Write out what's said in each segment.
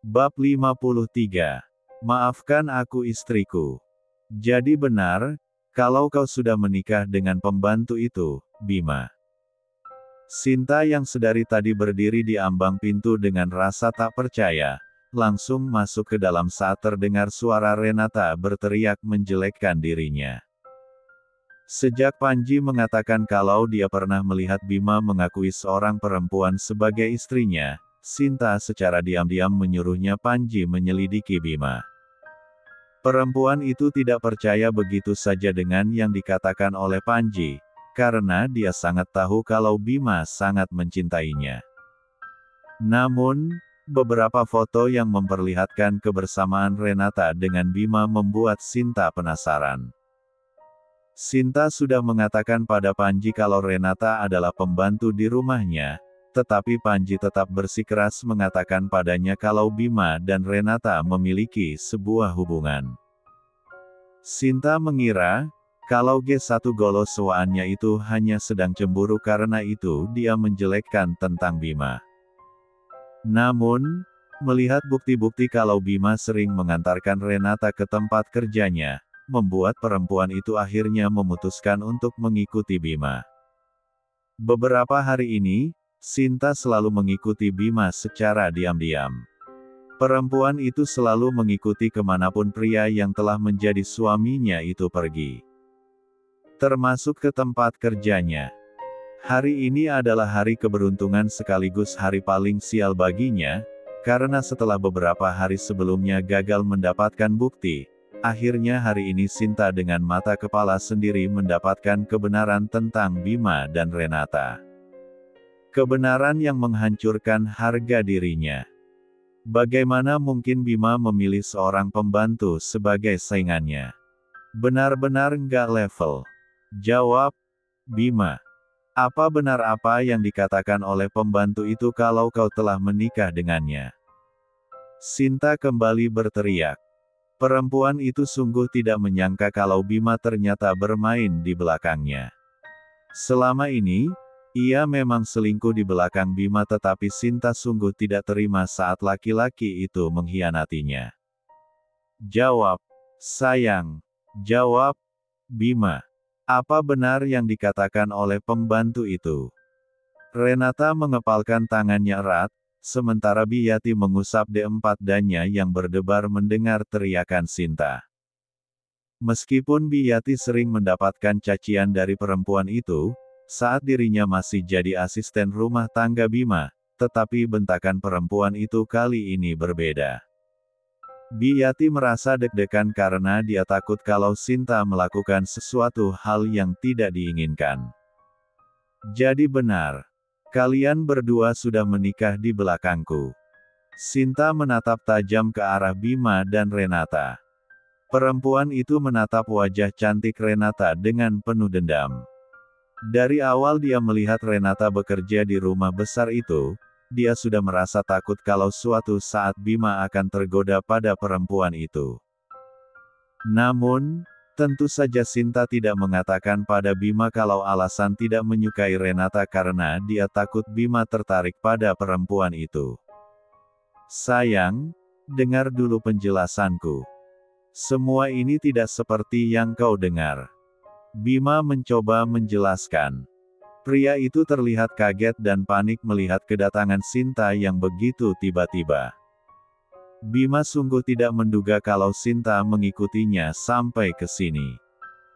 Bab 53. Maafkan aku istriku. Jadi benar, kalau kau sudah menikah dengan pembantu itu, Bima. Sinta yang sedari tadi berdiri di ambang pintu dengan rasa tak percaya, langsung masuk ke dalam saat terdengar suara Renata berteriak menjelekkan dirinya. Sejak Panji mengatakan kalau dia pernah melihat Bima mengakui seorang perempuan sebagai istrinya, Sinta secara diam-diam menyuruhnya Panji menyelidiki Bima. Perempuan itu tidak percaya begitu saja dengan yang dikatakan oleh Panji, karena dia sangat tahu kalau Bima sangat mencintainya. Namun, beberapa foto yang memperlihatkan kebersamaan Renata dengan Bima membuat Sinta penasaran. Sinta sudah mengatakan pada Panji kalau Renata adalah pembantu di rumahnya, tetapi Panji tetap bersikeras mengatakan padanya kalau Bima dan Renata memiliki sebuah hubungan. Sinta mengira, kalau G1 golosoannya itu hanya sedang cemburu karena itu dia menjelekkan tentang Bima. Namun, melihat bukti-bukti kalau Bima sering mengantarkan Renata ke tempat kerjanya, membuat perempuan itu akhirnya memutuskan untuk mengikuti Bima. Beberapa hari ini, Sinta selalu mengikuti Bima secara diam-diam. Perempuan itu selalu mengikuti kemanapun pria yang telah menjadi suaminya itu pergi. Termasuk ke tempat kerjanya. Hari ini adalah hari keberuntungan sekaligus hari paling sial baginya, karena setelah beberapa hari sebelumnya gagal mendapatkan bukti, akhirnya hari ini Sinta dengan mata kepala sendiri mendapatkan kebenaran tentang Bima dan Renata. Kebenaran yang menghancurkan harga dirinya. Bagaimana mungkin Bima memilih seorang pembantu sebagai saingannya? Benar-benar nggak level. Jawab, Bima. Apa benar apa yang dikatakan oleh pembantu itu kalau kau telah menikah dengannya? Sinta kembali berteriak. Perempuan itu sungguh tidak menyangka kalau Bima ternyata bermain di belakangnya. Selama ini, ia memang selingkuh di belakang Bima tetapi Sinta sungguh tidak terima saat laki-laki itu mengkhianatinya. Jawab, sayang. Jawab, Bima. Apa benar yang dikatakan oleh pembantu itu? Renata mengepalkan tangannya erat, sementara Biyati mengusap D4 dannya yang berdebar mendengar teriakan Sinta. Meskipun Biyati sering mendapatkan cacian dari perempuan itu, saat dirinya masih jadi asisten rumah tangga Bima, tetapi bentakan perempuan itu kali ini berbeda. Biyati merasa deg-degan karena dia takut kalau Sinta melakukan sesuatu hal yang tidak diinginkan. Jadi benar. Kalian berdua sudah menikah di belakangku. Sinta menatap tajam ke arah Bima dan Renata. Perempuan itu menatap wajah cantik Renata dengan penuh dendam. Dari awal dia melihat Renata bekerja di rumah besar itu, dia sudah merasa takut kalau suatu saat Bima akan tergoda pada perempuan itu. Namun, tentu saja Sinta tidak mengatakan pada Bima kalau alasan tidak menyukai Renata karena dia takut Bima tertarik pada perempuan itu. Sayang, dengar dulu penjelasanku. Semua ini tidak seperti yang kau dengar. Bima mencoba menjelaskan. Pria itu terlihat kaget dan panik melihat kedatangan Sinta yang begitu tiba-tiba. Bima sungguh tidak menduga kalau Sinta mengikutinya sampai ke sini.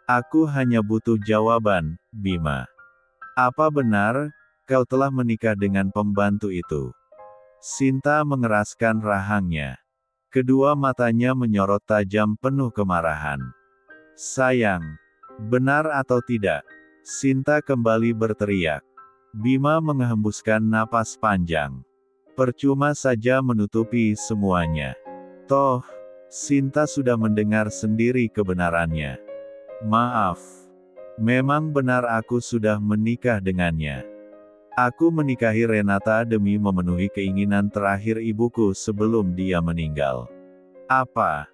Aku hanya butuh jawaban, Bima. Apa benar, kau telah menikah dengan pembantu itu? Sinta mengeraskan rahangnya. Kedua matanya menyorot tajam penuh kemarahan. Sayang. Benar atau tidak? Sinta kembali berteriak. Bima menghembuskan napas panjang. Percuma saja menutupi semuanya. Toh, Sinta sudah mendengar sendiri kebenarannya. Maaf. Memang benar aku sudah menikah dengannya. Aku menikahi Renata demi memenuhi keinginan terakhir ibuku sebelum dia meninggal. Apa?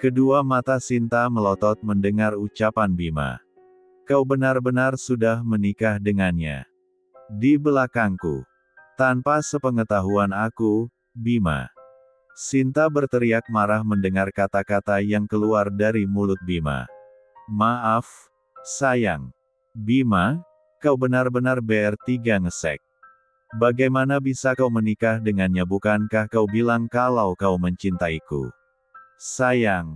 Kedua mata Sinta melotot mendengar ucapan Bima. Kau benar-benar sudah menikah dengannya. Di belakangku. Tanpa sepengetahuan aku, Bima. Sinta berteriak marah mendengar kata-kata yang keluar dari mulut Bima. Maaf, sayang. Bima, kau benar-benar BR3 ngesek. Bagaimana bisa kau menikah dengannya? Bukankah kau bilang kalau kau mencintaiku? Sayang.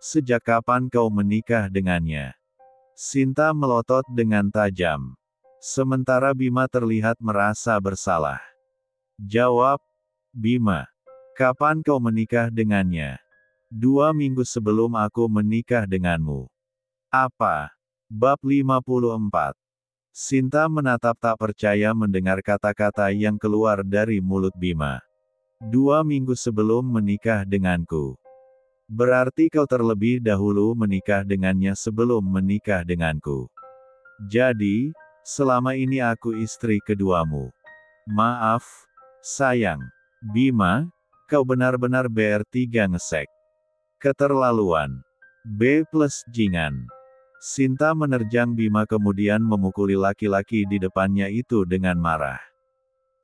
Sejak kapan kau menikah dengannya? Sinta melotot dengan tajam. Sementara Bima terlihat merasa bersalah. Jawab, Bima. Kapan kau menikah dengannya? 2 minggu sebelum aku menikah denganmu. Apa? Bab 54. Sinta menatap tak percaya mendengar kata-kata yang keluar dari mulut Bima. 2 minggu sebelum menikah denganku. Berarti kau terlebih dahulu menikah dengannya sebelum menikah denganku. Jadi, selama ini aku istri keduamu. Maaf, sayang. Bima, kau benar-benar BR3 ngesek. Keterlaluan. B+ jingan. Sinta menerjang Bima kemudian memukuli laki-laki di depannya itu dengan marah.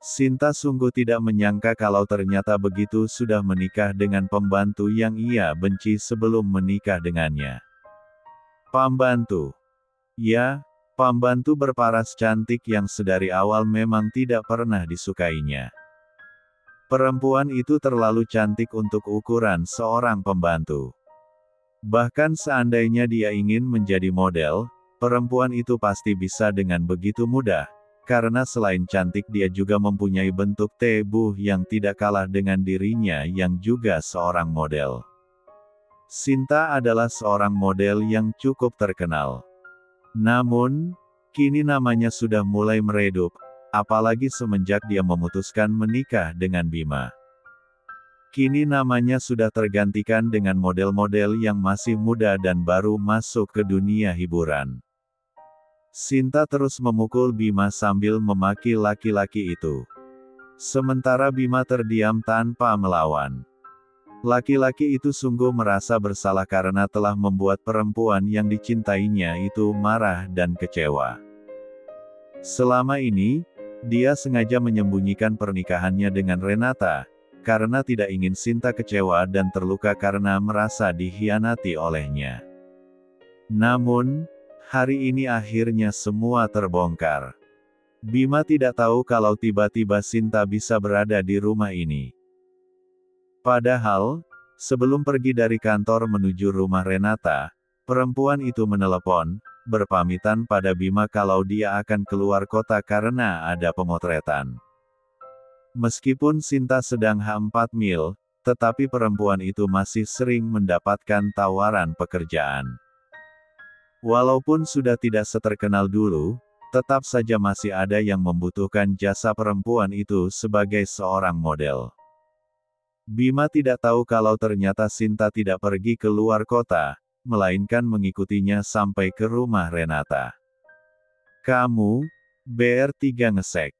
Sinta sungguh tidak menyangka kalau ternyata begitu sudah menikah dengan pembantu yang ia benci sebelum menikah dengannya. Pembantu. Ya, pembantu berparas cantik yang sedari awal memang tidak pernah disukainya. Perempuan itu terlalu cantik untuk ukuran seorang pembantu. Bahkan seandainya dia ingin menjadi model, perempuan itu pasti bisa dengan begitu mudah, karena selain cantik dia juga mempunyai bentuk tubuh yang tidak kalah dengan dirinya yang juga seorang model. Sinta adalah seorang model yang cukup terkenal. Namun, kini namanya sudah mulai meredup, apalagi semenjak dia memutuskan menikah dengan Bima. Kini namanya sudah tergantikan dengan model-model yang masih muda dan baru masuk ke dunia hiburan. Sinta terus memukul Bima sambil memaki laki-laki itu. Sementara Bima terdiam tanpa melawan. Laki-laki itu sungguh merasa bersalah karena telah membuat perempuan yang dicintainya itu marah dan kecewa. Selama ini, dia sengaja menyembunyikan pernikahannya dengan Renata, karena tidak ingin Sinta kecewa dan terluka karena merasa dikhianati olehnya. Namun, hari ini akhirnya semua terbongkar. Bima tidak tahu kalau tiba-tiba Sinta bisa berada di rumah ini. Padahal, sebelum pergi dari kantor menuju rumah Renata, perempuan itu menelepon, berpamitan pada Bima kalau dia akan keluar kota karena ada pemotretan. Meskipun Sinta sedang H4 mil, tetapi perempuan itu masih sering mendapatkan tawaran pekerjaan. Walaupun sudah tidak seterkenal dulu, tetap saja masih ada yang membutuhkan jasa perempuan itu sebagai seorang model. Bima tidak tahu kalau ternyata Sinta tidak pergi ke luar kota, melainkan mengikutinya sampai ke rumah Renata. Kamu, BR3 ngesek.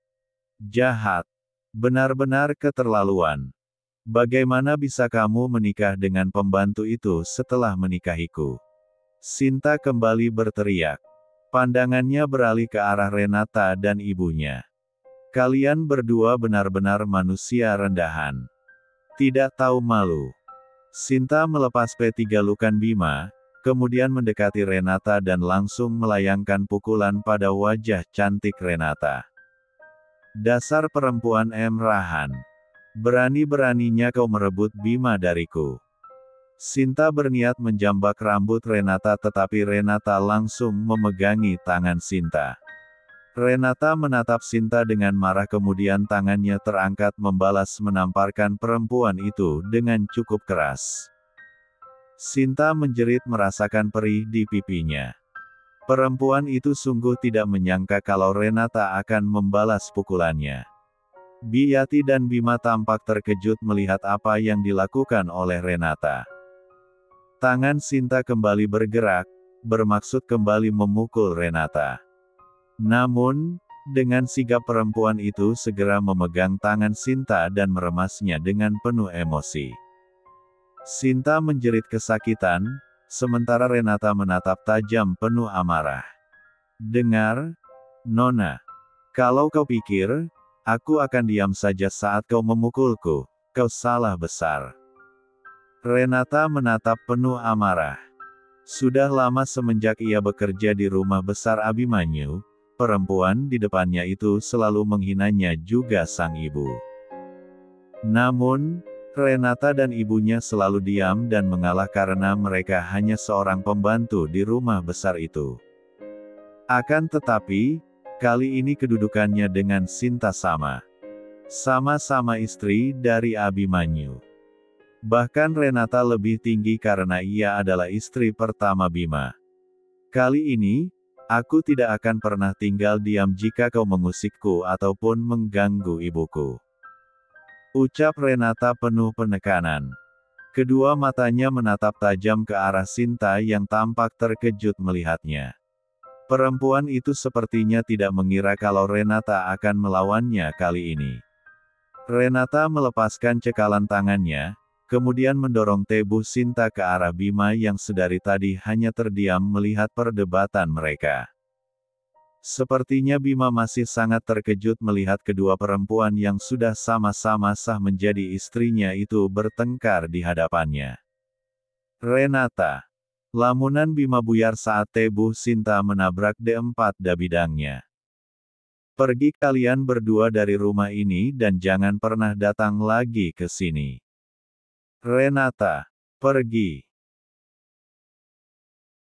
Jahat. Benar-benar keterlaluan. Bagaimana bisa kamu menikah dengan pembantu itu setelah menikahiku? Sinta kembali berteriak. Pandangannya beralih ke arah Renata dan ibunya. Kalian berdua benar-benar manusia rendahan. Tidak tahu malu. Sinta melepas P3 lukan Bima, kemudian mendekati Renata dan langsung melayangkan pukulan pada wajah cantik Renata. Dasar perempuan emrahan. Berani-beraninya kau merebut Bima dariku. Sinta berniat menjambak rambut Renata tetapi Renata langsung memegangi tangan Sinta. Renata menatap Sinta dengan marah kemudian tangannya terangkat membalas menamparkan perempuan itu dengan cukup keras. Sinta menjerit merasakan perih di pipinya. Perempuan itu sungguh tidak menyangka kalau Renata akan membalas pukulannya. Biyati dan Bima tampak terkejut melihat apa yang dilakukan oleh Renata. Tangan Sinta kembali bergerak, bermaksud kembali memukul Renata. Namun, dengan sigap perempuan itu segera memegang tangan Sinta dan meremasnya dengan penuh emosi. Sinta menjerit kesakitan, sementara Renata menatap tajam penuh amarah. Dengar, Nona. Kalau kau pikir, aku akan diam saja saat kau memukulku, kau salah besar. Renata menatap penuh amarah. Sudah lama semenjak ia bekerja di rumah besar Abimanyu, perempuan di depannya itu selalu menghinanya juga sang ibu. Namun, Renata dan ibunya selalu diam dan mengalah karena mereka hanya seorang pembantu di rumah besar itu. Akan tetapi, kali ini kedudukannya dengan Sinta sama. Sama-sama istri dari Abimanyu. Bahkan Renata lebih tinggi karena ia adalah istri pertama Bima. Kali ini, aku tidak akan pernah tinggal diam jika kau mengusikku ataupun mengganggu ibuku. Ucap Renata penuh penekanan. Kedua matanya menatap tajam ke arah Sinta yang tampak terkejut melihatnya. Perempuan itu sepertinya tidak mengira kalau Renata akan melawannya kali ini. Renata melepaskan cekalan tangannya, kemudian mendorong tubuh Sinta ke arah Bima yang sedari tadi hanya terdiam melihat perdebatan mereka. Sepertinya Bima masih sangat terkejut melihat kedua perempuan yang sudah sama-sama sah menjadi istrinya itu bertengkar di hadapannya. Renata. Lamunan Bima buyar saat tubuh Sinta menabrak D4 bidangnya. Pergi kalian berdua dari rumah ini dan jangan pernah datang lagi ke sini. Renata. Pergi.